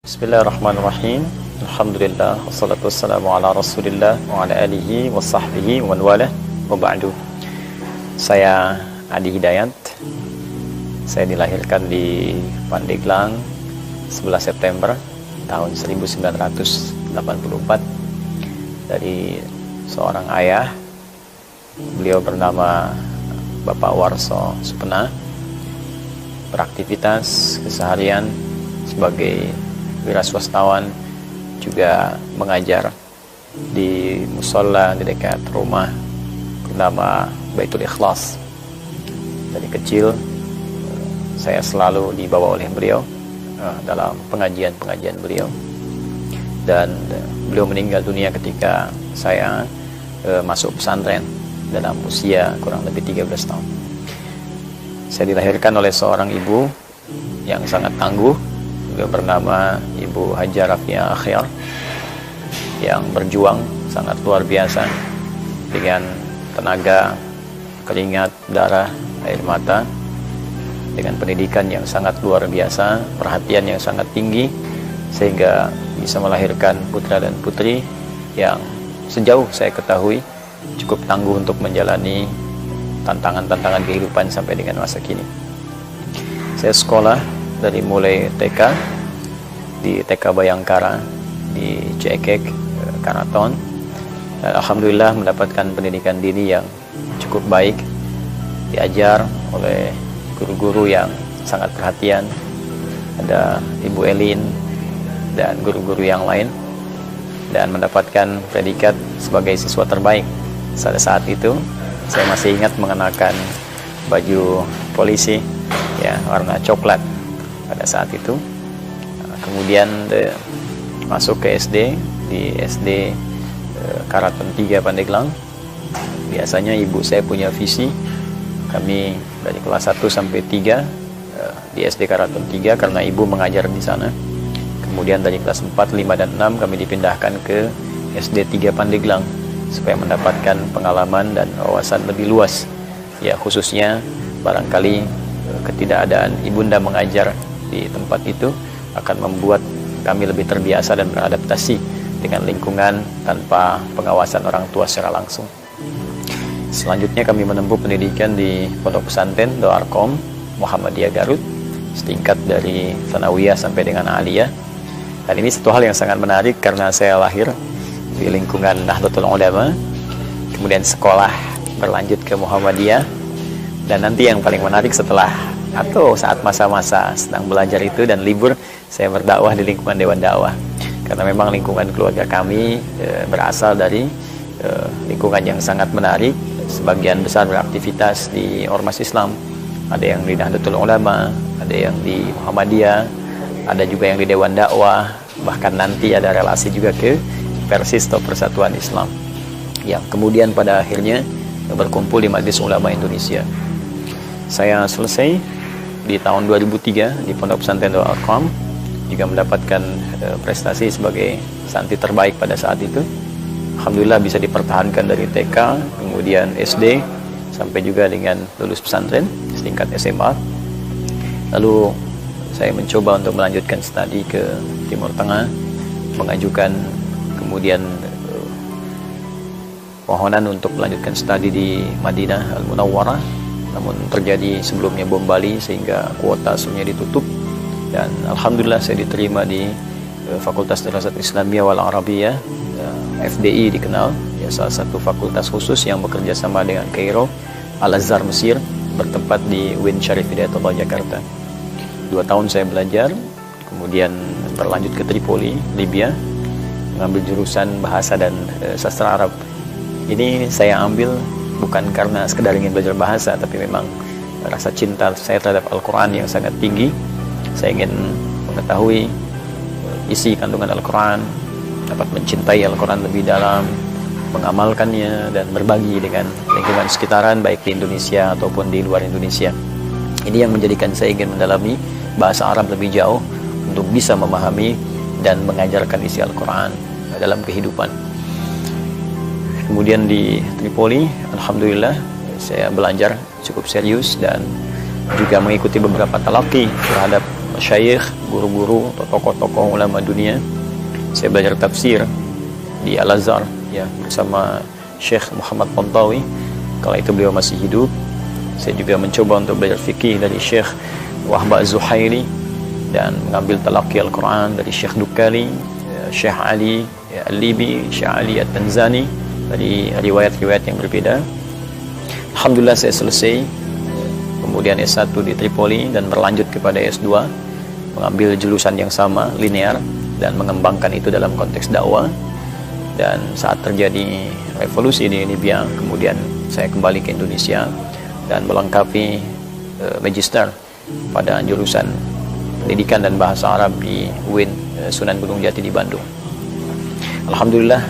Bismillahirrahmanirrahim. Alhamdulillah, wassalatu wassalamu ala rasulillah wa ala alihi wa sahbihi wa wala wa ba'du. Saya Adi Hidayat. Saya dilahirkan di Pandeglang 11 September tahun 1984 dari seorang ayah. Beliau bernama Bapak Warso Supena. Beraktivitas keseharian sebagai wira swastawan, juga mengajar di musola di dekat rumah bernama Baitul Ikhlas. Dari kecil saya selalu dibawa oleh beliau dalam pengajian-pengajian beliau, dan beliau meninggal dunia ketika saya masuk pesantren dalam usia kurang lebih 13 tahun. Saya dilahirkan oleh seorang ibu yang sangat tangguh. Beliau bernama Ibu Hajar Rafia Akhyar, yang berjuang sangat luar biasa dengan tenaga, keringat, darah, air mata, dengan pendidikan yang sangat luar biasa, perhatian yang sangat tinggi, sehingga bisa melahirkan putra dan putri yang sejauh saya ketahui cukup tangguh untuk menjalani tantangan-tantangan kehidupan sampai dengan masa kini. Saya sekolah dari mulai TK di TK Bayangkara di Cekek, Karaton, dan alhamdulillah mendapatkan pendidikan dini yang cukup baik, diajar oleh guru-guru yang sangat perhatian, ada Ibu Elin dan guru-guru yang lain, dan mendapatkan predikat sebagai siswa terbaik. Pada saat itu saya masih ingat mengenakan baju polisi ya, warna coklat pada saat itu. Kemudian masuk ke SD di SD Karaton 3 Pandeglang. Biasanya ibu saya punya visi kami dari kelas 1 sampai 3 di SD Karaton 3 karena ibu mengajar di sana. Kemudian dari kelas 4, 5 dan 6 kami dipindahkan ke SD 3 Pandeglang supaya mendapatkan pengalaman dan wawasan lebih luas, ya, khususnya barangkali ketidakadaan ibunda mengajar di tempat itu akan membuat kami lebih terbiasa dan beradaptasi dengan lingkungan tanpa pengawasan orang tua secara langsung. Selanjutnya kami menempuh pendidikan di Pondok Pesantren Doarkom Muhammadiyah Garut, setingkat dari Tsanawiyah sampai dengan Aliyah. Dan ini satu hal yang sangat menarik karena saya lahir di lingkungan Nahdlatul Ulama, kemudian sekolah berlanjut ke Muhammadiyah, dan nanti yang paling menarik setelah atau saat masa-masa sedang belajar itu dan libur, saya berdakwah di lingkungan Dewan Dakwah. Karena memang lingkungan keluarga kami berasal dari lingkungan yang sangat menarik. Sebagian besar beraktivitas di Ormas Islam, ada yang di Nahdlatul Ulama, ada yang di Muhammadiyah, ada juga yang di Dewan Dakwah, bahkan nanti ada relasi juga ke Persis atau Persatuan Islam, yang kemudian pada akhirnya berkumpul di Majelis Ulama Indonesia. Saya selesai di tahun 2003 di Pondok Pesantren Doarkom, juga mendapatkan prestasi sebagai santri terbaik pada saat itu. Alhamdulillah bisa dipertahankan dari TK, kemudian SD, sampai juga dengan lulus pesantren setingkat SMA. Lalu saya mencoba untuk melanjutkan studi ke Timur Tengah, mengajukan kemudian permohonan untuk melanjutkan studi di Madinah Al-Munawwarah, namun terjadi sebelumnya bom Bali sehingga kuota semuanya ditutup, dan alhamdulillah saya diterima di Fakultas Dirasat Islamiyah wal Arabiyah, FDI dikenal, ya, salah satu fakultas khusus yang bekerja sama dengan Kairo Al-Azhar Mesir, bertempat di Win Syarif Hidayatullah Jakarta. 2 tahun saya belajar, kemudian berlanjut ke Tripoli, Libya, mengambil jurusan bahasa dan sastra Arab. Ini saya ambil bukan karena sekedar ingin belajar bahasa, tapi memang rasa cinta saya terhadap Al-Quran yang sangat tinggi. Saya ingin mengetahui isi kandungan Al-Quran, dapat mencintai Al-Quran lebih dalam, mengamalkannya, dan berbagi dengan lingkungan sekitaran, baik di Indonesia ataupun di luar Indonesia. Ini yang menjadikan saya ingin mendalami bahasa Arab lebih jauh untuk bisa memahami dan mengajarkan isi Al-Quran dalam kehidupan. Kemudian di Tripoli, alhamdulillah saya belajar cukup serius dan juga mengikuti beberapa talaqi terhadap masyayikh, guru-guru atau tokoh-tokoh ulama dunia. Saya belajar tafsir di Al-Azhar ya bersama Syekh Muhammad Tantawi kala itu beliau masih hidup. Saya juga mencoba untuk belajar fikih dari Syekh Wahba Az-Zuhairi dan mengambil talaqi Al-Quran dari Syekh Dukali, Syekh Ali Al-Libi, Syekh Ali At-Tanzani, dari riwayat-riwayat yang berbeda. Alhamdulillah saya selesai, kemudian S1 di Tripoli dan berlanjut kepada S2, mengambil jurusan yang sama, linear, dan mengembangkan itu dalam konteks dakwah. Dan saat terjadi revolusi di Libya, kemudian saya kembali ke Indonesia dan melengkapi magister pada jurusan pendidikan dan bahasa Arab di UIN Sunan Gunung Jati di Bandung. Alhamdulillah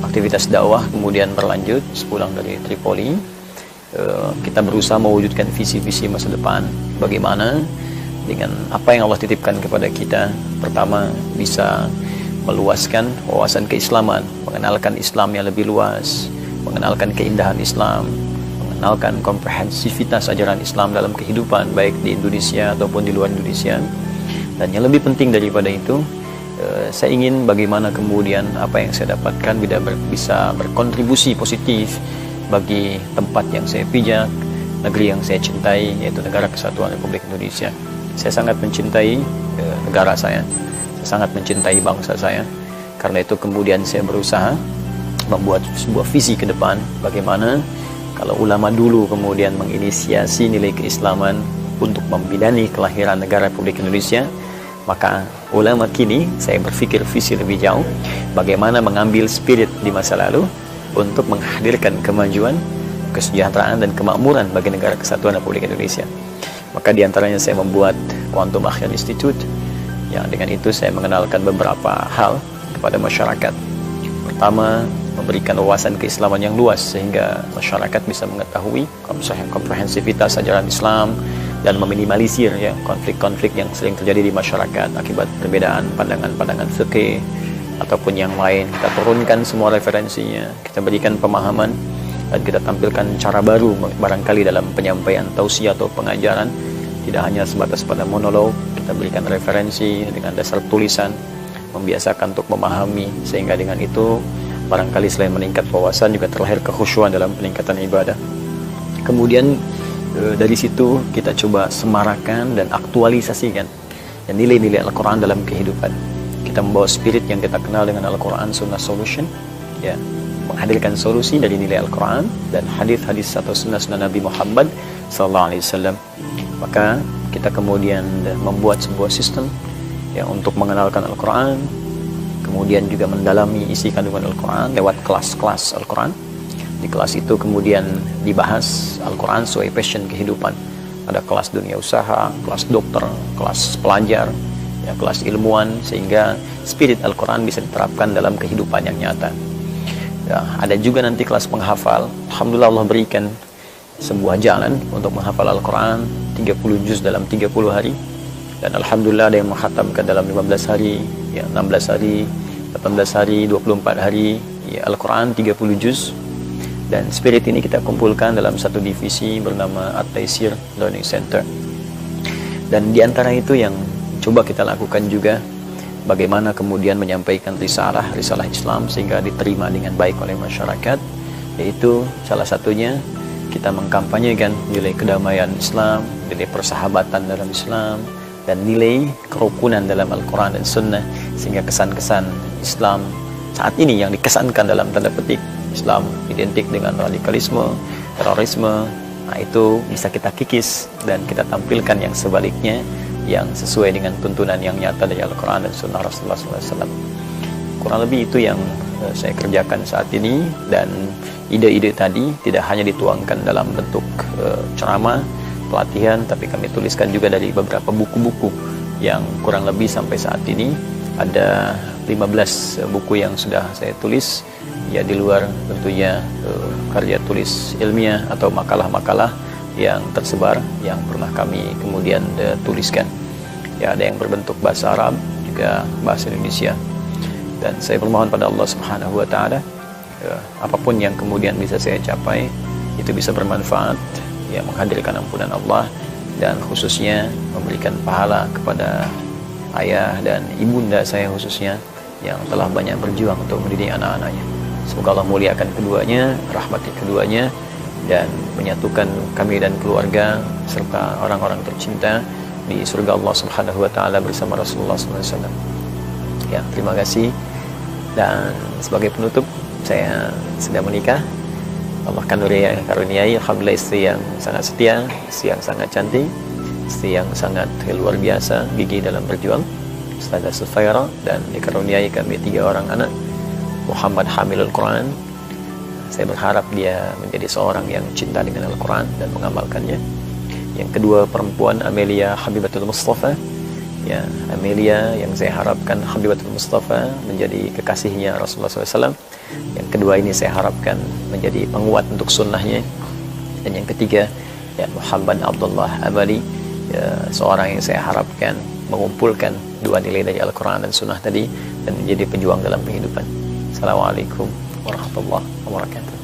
aktivitas dakwah kemudian berlanjut. Sepulang dari Tripoli, kita berusaha mewujudkan visi-visi masa depan, bagaimana dengan apa yang Allah titipkan kepada kita. Pertama, bisa meluaskan wawasan keislaman, mengenalkan Islam yang lebih luas, mengenalkan keindahan Islam, mengenalkan komprehensivitas ajaran Islam dalam kehidupan baik di Indonesia ataupun di luar Indonesia. Dan yang lebih penting daripada itu, saya ingin bagaimana kemudian apa yang saya dapatkan bisa berkontribusi positif bagi tempat yang saya pijak, negeri yang saya cintai, yaitu Negara Kesatuan Republik Indonesia. Saya sangat mencintai negara saya sangat mencintai bangsa saya. Karena itu kemudian saya berusaha membuat sebuah visi ke depan, bagaimana kalau ulama dulu kemudian menginisiasi nilai keislaman untuk membidani kelahiran negara Republik Indonesia, maka ulama kini saya berpikir visi lebih jauh, bagaimana mengambil spirit di masa lalu untuk menghadirkan kemajuan, kesejahteraan dan kemakmuran bagi Negara Kesatuan Republik Indonesia. Maka diantaranya saya membuat Quantum Akhyar Institute, yang dengan itu saya mengenalkan beberapa hal kepada masyarakat. Pertama, memberikan wawasan keislaman yang luas sehingga masyarakat bisa mengetahui komprehensivitas ajaran Islam dan meminimalisir ya konflik-konflik yang sering terjadi di masyarakat akibat perbedaan pandangan-pandangan fikih ataupun yang lain. Kita turunkan semua referensinya, kita berikan pemahaman dan kita tampilkan cara baru barangkali dalam penyampaian tausiah atau pengajaran. Tidak hanya sebatas pada monolog, kita berikan referensi dengan dasar tulisan, membiasakan untuk memahami, sehingga dengan itu barangkali selain meningkat wawasan juga terlahir kekhusyuan dalam peningkatan ibadah. Kemudian dari situ kita coba semarakan dan aktualisasikan nilai-nilai Al-Quran dalam kehidupan. Kita membawa spirit yang kita kenal dengan Al-Quran Sunnah Solution, ya, menghadirkan solusi dari nilai Al-Quran dan hadis-hadis atau sunnah-sunnah Nabi Muhammad SAW. Maka kita kemudian membuat sebuah sistem ya untuk mengenalkan Al-Quran, kemudian juga mendalami isi kandungan Al-Quran lewat kelas-kelas Al-Quran. Di kelas itu kemudian dibahas Al-Quran sesuai passion kehidupan. Ada kelas dunia usaha, kelas dokter, kelas pelajar, ya, kelas ilmuwan, sehingga spirit Al-Quran bisa diterapkan dalam kehidupan yang nyata. Ya, ada juga nanti kelas penghafal. Alhamdulillah Allah berikan sebuah jalan untuk menghafal Al-Quran 30 juz dalam 30 hari, dan Alhamdulillah ada yang menghatamkan dalam 15 hari, ya, 16 hari, 18 hari, 24 hari, ya, Al-Quran 30 juz. Dan spirit ini kita kumpulkan dalam satu divisi bernama At-Taisir Learning Center. Dan diantara itu yang coba kita lakukan juga, bagaimana kemudian menyampaikan risalah Islam sehingga diterima dengan baik oleh masyarakat, yaitu salah satunya kita mengkampanyekan nilai kedamaian Islam, nilai persahabatan dalam Islam, dan nilai kerukunan dalam Al-Quran dan Sunnah, sehingga kesan-kesan Islam saat ini yang dikesankan dalam tanda petik Islam identik dengan radikalisme, terorisme, nah itu bisa kita kikis dan kita tampilkan yang sebaliknya, yang sesuai dengan tuntunan yang nyata dari Al-Quran dan Sunnah Rasulullah SAW. Kurang lebih itu yang saya kerjakan saat ini, dan ide-ide tadi tidak hanya dituangkan dalam bentuk ceramah, pelatihan, tapi kami tuliskan juga dari beberapa buku-buku yang kurang lebih sampai saat ini ada 15 buku yang sudah saya tulis, ya, di luar tentunya karya tulis ilmiah atau makalah-makalah yang tersebar yang pernah kami kemudian tuliskan. Ya, ada yang berbentuk bahasa Arab, juga bahasa Indonesia. Dan saya bermohon pada Allah Subhanahu wa Ta'ala, apapun yang kemudian bisa saya capai itu bisa bermanfaat, ya, menghadirkan ampunan Allah dan khususnya memberikan pahala kepada ayah dan ibunda saya khususnya yang telah banyak berjuang untuk mendidik anak-anaknya. Semoga Allah muliakan keduanya, rahmati keduanya, dan menyatukan kami dan keluarga serta orang-orang tercinta di surga Allah Subhanahu wa taala bersama Rasulullah SAW. Ya, terima kasih. Dan sebagai penutup, saya sedang menikah. Allah karuniai alhamdulillah istri yang sangat setia, istri yang sangat cantik, istri yang sangat luar biasa, gigih dalam berjuang, Ustazah Sufaira, dan dikaruniai kami 3 orang anak. Muhammad hamilul Quran, saya berharap dia menjadi seorang yang cinta dengan Al-Quran dan mengamalkannya. Yang kedua perempuan, Amelia Habibatul Mustafa. Ya, Amelia yang saya harapkan Habibatul Mustafa menjadi kekasihnya Rasulullah SAW. Yang kedua ini saya harapkan menjadi penguat untuk sunnahnya. Dan yang ketiga, ya, Muhammad Abdullah Amali, ya, seorang yang saya harapkan mengumpulkan 2 nilai dari Al-Quran dan sunnah tadi dan menjadi pejuang dalam kehidupan. Assalamualaikum warahmatullahi wabarakatuh.